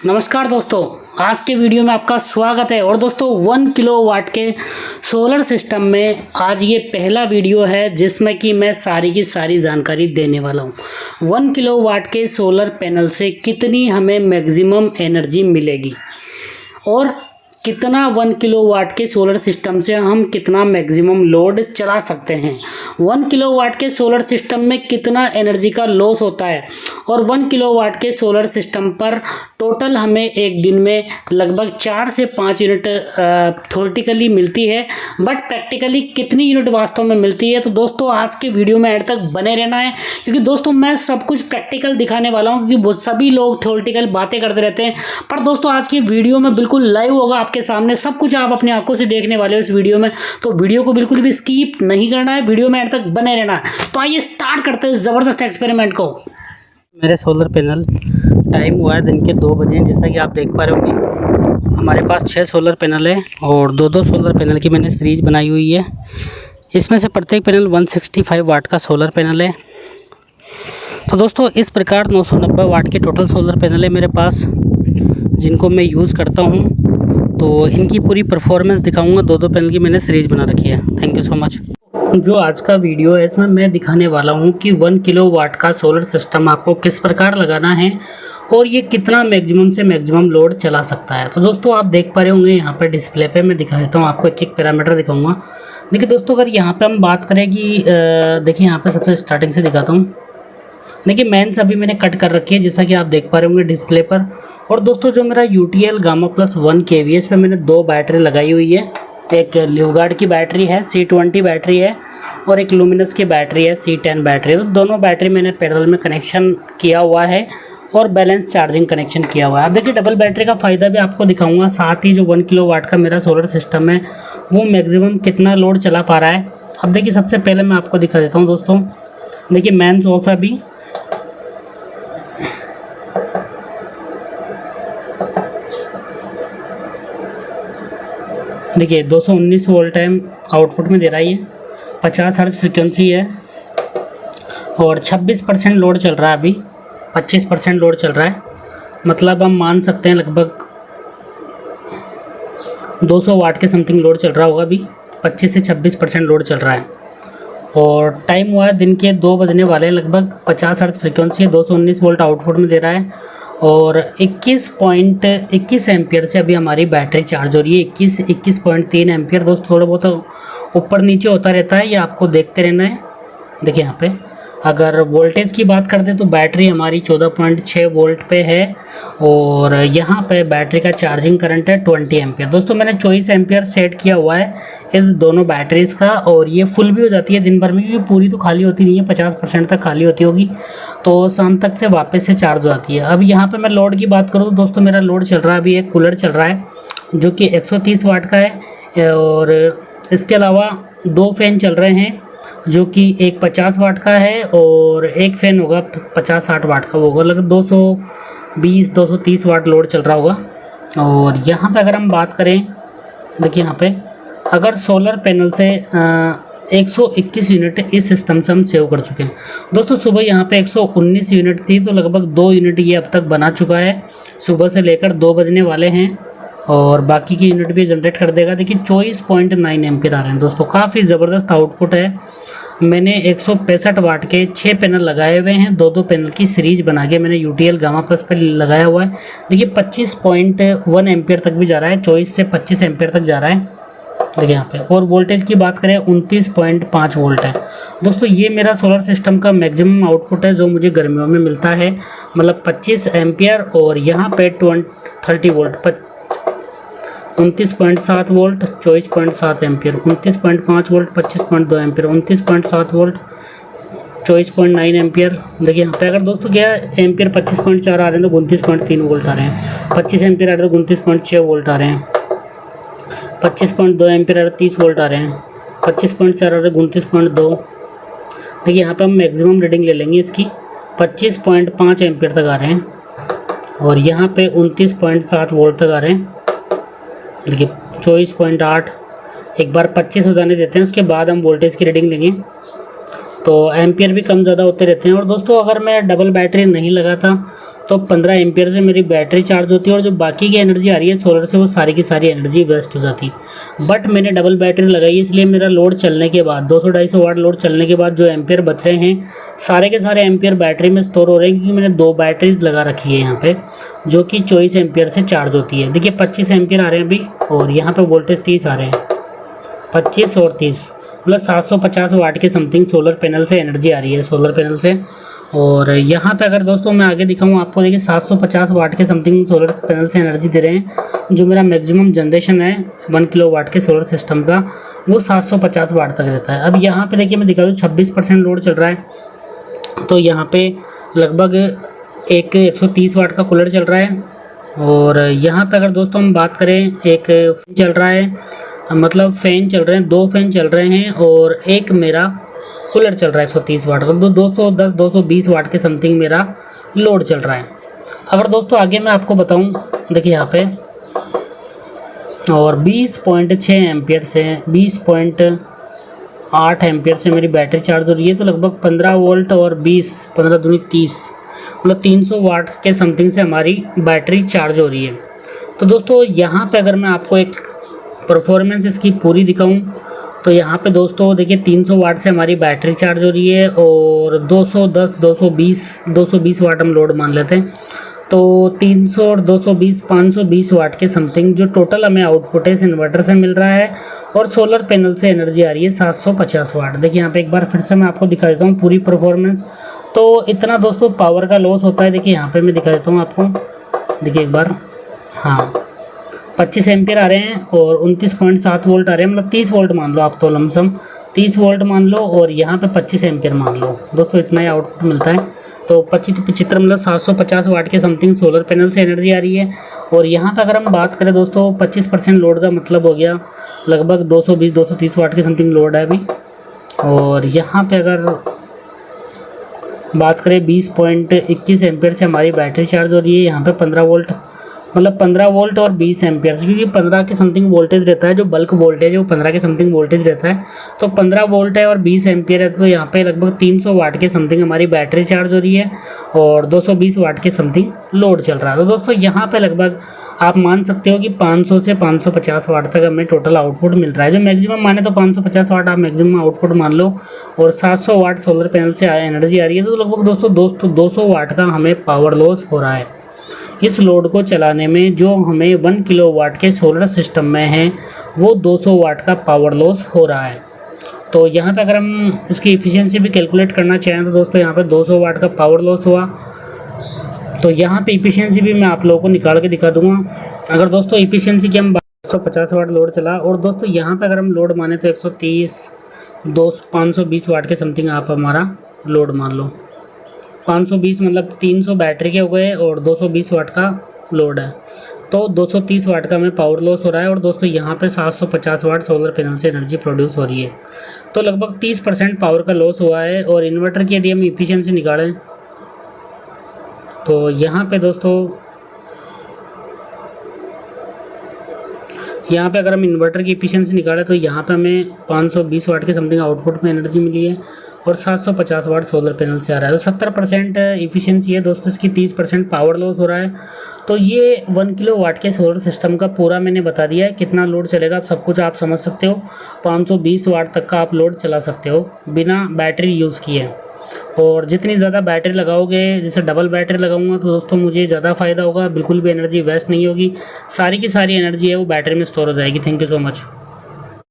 नमस्कार दोस्तों, आज के वीडियो में आपका स्वागत है। और दोस्तों 1 किलोवाट के सोलर सिस्टम में आज ये पहला वीडियो है जिसमें कि मैं सारी की सारी जानकारी देने वाला हूँ। 1 किलोवाट के सोलर पैनल से कितनी हमें मैक्सिमम एनर्जी मिलेगी और कितना 1 किलोवाट के सोलर सिस्टम से हम कितना मैक्सिमम लोड चला सकते हैं। 1 किलोवाट के सोलर सिस्टम में कितना एनर्जी का लॉस होता है और 1 किलोवाट के सोलर सिस्टम पर टोटल हमें एक दिन में लगभग 4 से 5 यूनिट थ्योरेटिकली मिलती है, बट प्रैक्टिकली कितनी यूनिट वास्तव में मिलती है। तो दोस्तों आज के वीडियो में एंड तक बने रहना है, क्योंकि दोस्तों मैं सब कुछ प्रैक्टिकल दिखाने वाला हूँ, क्योंकि सभी लोग थ्योरेटिकल बातें करते रहते हैं। पर दोस्तों आज की वीडियो में बिल्कुल लाइव होगा, आपके सामने सब कुछ आप अपनी आंखों से देखने वाले हो इस वीडियो में। तो वीडियो को बिल्कुल भी स्किप नहीं करना है, वीडियो में एंड तक बने रहना है। तो आइए स्टार्ट करते हैं ज़बरदस्त एक्सपेरिमेंट को। मेरे सोलर पैनल टाइम हुआ है दिन के 2 बजे, जैसा कि आप देख पा रहे होंगे। हमारे पास 6 सोलर पैनल है और 2-2 सोलर पैनल की मैंने सीरीज बनाई हुई है। इसमें से प्रत्येक पैनल 165 वाट का सोलर पैनल है। तो दोस्तों इस प्रकार 990 वाट के टोटल सोलर पैनल है मेरे पास, जिनको मैं यूज़ करता हूँ। तो इनकी पूरी परफॉर्मेंस दिखाऊंगा। 2-2 पैनल की मैंने सीरीज बना रखी है। Thank you so much. जो आज का वीडियो है इसमें मैं दिखाने वाला हूँ कि 1 किलोवाट का सोलर सिस्टम आपको किस प्रकार लगाना है और ये कितना मैक्सिमम से मैक्सिमम लोड चला सकता है। तो दोस्तों आप देख पा रहे होंगे यहाँ पर डिस्प्ले पे मैं दिखा देता हूँ आपको, एक एक पैरामीटर दिखाऊंगा। देखिए दोस्तों, अगर यहाँ पे हम बात करें कि देखिए यहाँ पे सबसे स्टार्टिंग से दिखाता हूँ। देखिए मेंस अभी मैंने कट कर रखी है, जैसा कि आप देख पा रहे होंगे डिस्प्ले पर। और दोस्तों जो मेरा UTL गामा प्लस 1 kV है, इस पर मैंने 2 बैटरी लगाई हुई है। एक ल्यूगार्ड की बैटरी है, C20 बैटरी है, और एक लुमिनस की बैटरी है, C10 बैटरी है। तो दोनों बैटरी मैंने पैरेलल में कनेक्शन किया हुआ है और बैलेंस चार्जिंग कनेक्शन किया हुआ है। अब देखिए डबल बैटरी का फ़ायदा भी आपको दिखाऊंगा, साथ ही जो 1 किलोवाट का मेरा सोलर सिस्टम है वो मैक्सिमम कितना लोड चला पा रहा है। अब देखिए सबसे पहले मैं आपको दिखा देता हूँ दोस्तों। देखिए मेंस ऑफ है अभी। देखिए 219 वोल्ट टाइम आउटपुट में दे रहा है, ये 50 हर्ट्ज फ्रीक्वेंसी है और 26% लोड चल रहा है अभी। 25% लोड चल रहा है, मतलब हम मान सकते हैं लगभग 200 वाट के समथिंग लोड चल रहा होगा अभी। 25 से 26% लोड चल रहा है और टाइम हुआ है दिन के 2 बजने वाले हैं। लगभग 50 हर्ट्ज फ्रीक्वेंसी है, 219 वोल्ट आउटपुट में दे रहा है और 21 एम्पियर से अभी हमारी बैटरी चार्ज हो रही है। 21.3 एम्पियर। दोस्त थोड़ा बहुत ऊपर नीचे होता रहता है, ये आपको देखते रहना है। देखिए यहाँ पे अगर वोल्टेज की बात करते हैं तो बैटरी हमारी 14.6 वोल्ट पे है और यहाँ पे बैटरी का चार्जिंग करंट है 20 एम्पियर। दोस्तों मैंने 24 एम्पियर सेट किया हुआ है इस दोनों बैटरीज़ का, और ये फुल भी हो जाती है दिन भर में, क्योंकि पूरी तो खाली होती नहीं है, 50% तक खाली होती होगी, तो शाम तक से वापस से चार्ज हो जाती है। अब यहाँ पे मैं लोड की बात करूँ तो दोस्तों मेरा लोड चल रहा है अभी, एक कूलर चल रहा है जो कि 130 वाट का है और इसके अलावा 2 फैन चल रहे हैं जो कि एक 50 वाट का है और एक फ़ैन होगा 50-60 वाट का, वो होगा लगभग 220-230 वाट लोड चल रहा होगा। और यहाँ पे अगर हम बात करें, देखिए यहाँ पे अगर सोलर पैनल से 121 यूनिट इस सिस्टम से हम सेव कर चुके हैं। दोस्तों सुबह यहाँ पे 119 यूनिट थी, तो लगभग 2 यूनिट ये अब तक बना चुका है। सुबह से लेकर 2 बजने वाले हैं और बाकी की यूनिट भी जनरेट कर देगा। देखिए 24.9 एम्पियर आ रहे हैं दोस्तों, काफ़ी ज़बरदस्त आउटपुट है। मैंने 165 वाट के 6 पैनल लगाए हुए हैं, 2-2 पैनल की सीरीज बना के मैंने UTL गामा प्लस पे लगाया हुआ है। देखिए 25.1 एम्पियर तक भी जा रहा है, 24 से 25 एम्पियर तक जा रहा है। देखिए यहाँ पे, और वोल्टेज की बात करें 29.5 वोल्ट है। दोस्तों ये मेरा सोलर सिस्टम का मैक्सिमम आउटपुट है जो मुझे गर्मियों में मिलता है, मतलब 25 एम्पियर और यहाँ पे 30 volt, 29.7 volt, 24.7 ampere, 29.5 volt, 25.2 ampere, 29.7 volt, 24.9 ampere. देखिए यहाँ पे अगर दोस्तों क्या एम्पियर 25.4 आ रहे हैं तो 29.3 वोल्ट आ रहे हैं, 25 एम्पियर आ रहे हैं तो 29.6 वोल्ट आ रहे हैं, 25.2 एम्पियर आ रहे हैं 30 वोल्ट आ रहे हैं, 25.4 आ रहे हैं 29.2। देखिए यहाँ पे हम मैक्सिमम रीडिंग ले लेंगे इसकी, 25.5 एम्पियर तक आ रहे हैं और यहाँ पे 29.7 वोल्ट तक आ रहे हैं। देखिए 24.8, एक बार 25 हो जाने देते हैं, उसके बाद हम वोल्टेज की रीडिंग लेंगे। तो एम्पियर भी कम ज़्यादा होते रहते हैं। और दोस्तों अगर मैं डबल बैटरी नहीं लगाता तो 15 एम्पियर से मेरी बैटरी चार्ज होती है और जो बाकी की एनर्जी आ रही है सोलर से वो सारी की सारी एनर्जी वेस्ट हो जाती है। बट मैंने डबल बैटरी लगाई इसलिए मेरा लोड चलने के बाद 200-250 वाट लोड चलने के बाद जो एम्पियर बच रहे हैं सारे के सारे एम्पियर बैटरी में स्टोर हो रहे हैं, क्योंकि मैंने 2 बैटरीज लगा रखी है यहाँ पे जो कि 24 एम्पियर से चार्ज होती है। देखिए 25 एम्पियर आ रहे हैं अभी और यहाँ पे वोल्टेज 30 आ रहे हैं, 25 और 30 मतलब 750 वाट के समथिंग सोलर पैनल से एनर्जी आ रही है सोलर पैनल से। और यहाँ पे अगर दोस्तों मैं आगे दिखाऊँ आपको, देखिए 750 वाट के समथिंग सोलर पैनल से एनर्जी दे रहे हैं। जो मेरा मैक्सिमम जनरेशन है 1 किलो वाट के सोलर सिस्टम का वो 750 वाट तक रहता है। अब यहाँ पे देखिए मैं दिखा दूँ 26% लोड चल रहा है, तो यहाँ पे लगभग 130 वाट का कूलर चल रहा है। और यहाँ पे अगर दोस्तों हम बात करें एक फैन चल रहा है, मतलब फ़ैन चल रहे हैं, 2 फैन चल रहे हैं और एक मेरा कूलर चल रहा है 130 वाट का, तो 210-220 वाट के समथिंग मेरा लोड चल रहा है। अगर दोस्तों आगे मैं आपको बताऊं, देखिए यहाँ पे और 20.6 एम्पियर से 20.8 एम्पियर से मेरी बैटरी चार्ज हो रही है, तो लगभग 15 वोल्ट और 15 दूनी 30 मतलब 300 वाट के समथिंग से हमारी बैटरी चार्ज हो रही है। तो दोस्तों यहाँ पे अगर मैं आपको एक परफॉर्मेंस इसकी पूरी दिखाऊं तो यहाँ पे दोस्तों देखिए 300 वाट से हमारी बैटरी चार्ज हो रही है और 220 वाट हम लोड मान लेते हैं, तो 300 और 220 520 वाट के समथिंग जो टोटल हमें आउटपुट है इस इन्वर्टर से मिल रहा है। और सोलर पैनल से एनर्जी आ रही है 750 वाट। देखिए यहाँ पे एक बार फिर से मैं आपको दिखा देता हूँ पूरी परफॉर्मेंस। तो इतना दोस्तों पावर का लॉस होता है। देखिए यहाँ पे मैं दिखा देता हूँ आपको, देखिए एक बार, हाँ 25 एम्पियर आ रहे हैं और 29.7 वोल्ट आ रहे हैं, मतलब 30 वोल्ट मान लो आप, तो लमसम 30 वोल्ट मान लो और यहाँ पे 25 एम्पियर मान लो दोस्तों, इतना ही आउटपुट मिलता है। तो 25-75 मतलब 750 वाट के समथिंग सोलर पैनल से एनर्जी आ रही है। और यहाँ पे अगर हम बात करें दोस्तों 25% लोड का मतलब हो गया लगभग 220-230 वाट के समथिंग लोड है अभी। और यहाँ पे अगर बात करें 20.21 एम्पियर से हमारी बैटरी चार्ज हो रही है, यहाँ पे 15 वोल्ट मतलब 15 वोल्ट और 20 एम्पियर, क्योंकि 15 के समथिंग वोल्टेज रहता है, जो बल्क वोल्टेज है वो 15 के समथिंग वोल्टेज रहता है। तो 15 वोल्ट है और 20 एम्पियर है, तो यहाँ पे लगभग 300 वाट के समथिंग हमारी बैटरी चार्ज हो रही है और 220 वाट के समथिंग लोड चल रहा है। तो दोस्तों यहाँ पे लगभग आप मान सकते हो कि 500 से 550 वाट तक हमें टोटल आउटपुट मिल रहा है। जो मैक्सिमम माने तो 550 वाट आप मैक्सिमम आउटपुट मान लो, और 700 वाट सोलर पैनल से एनर्जी आ रही है, तो लगभग दोस्तों 200 वाट का हमें पावर लॉस हो रहा है। इस लोड को चलाने में जो हमें 1 किलो वाट के सोलर सिस्टम में है वो 200 वाट का पावर लॉस हो रहा है। तो यहाँ पे अगर हम इसकी एफिशिएंसी भी कैलकुलेट करना चाहें तो दोस्तों यहाँ पे 200 वाट का पावर लॉस हुआ, तो यहाँ पे एफिशिएंसी भी मैं आप लोगों को निकाल के दिखा दूंगा। अगर दोस्तों एफिशिएंसी की हम 150 वाट लोड चला, और दोस्तों यहाँ पे अगर हम लोड माने तो 130 520 वाट के समथिंग आप हमारा लोड मान लो, 520 मतलब 300 बैटरी के हो गए और 220 वाट का लोड है, तो 230 वाट का हमें पावर लॉस हो रहा है। और दोस्तों यहाँ पे 750 वाट सोलर पैनल से एनर्जी प्रोड्यूस हो रही है, तो लगभग 30% पावर का लॉस हुआ है। और इन्वर्टर की यदि हम इफिशिएंसी निकालें तो यहाँ पे दोस्तों यहाँ पे अगर हम इन्वर्टर की इफिशिएंसी निकालें तो यहाँ पे हमें 520 वाट के समथिंग आउटपुट में एनर्जी मिली है और 750 वाट सोलर पैनल से आ रहा है, तो 70% इफिशिएंसी है दोस्तों इसकी, 30% पावर लॉस हो रहा है। तो ये 1 किलो वाट के सोलर सिस्टम का पूरा मैंने बता दिया है, कितना लोड चलेगा आप सब कुछ आप समझ सकते हो। 520 वाट तक का आप लोड चला सकते हो बिना बैटरी यूज़ किए। और जितनी ज़्यादा बैटरी लगाओगे, जैसे डबल बैटरी लगाऊंगा तो दोस्तों मुझे ज़्यादा फ़ायदा होगा, बिल्कुल भी एनर्जी वेस्ट नहीं होगी, सारी की सारी एनर्जी है वो बैटरी में स्टोर हो जाएगी। Thank you so much.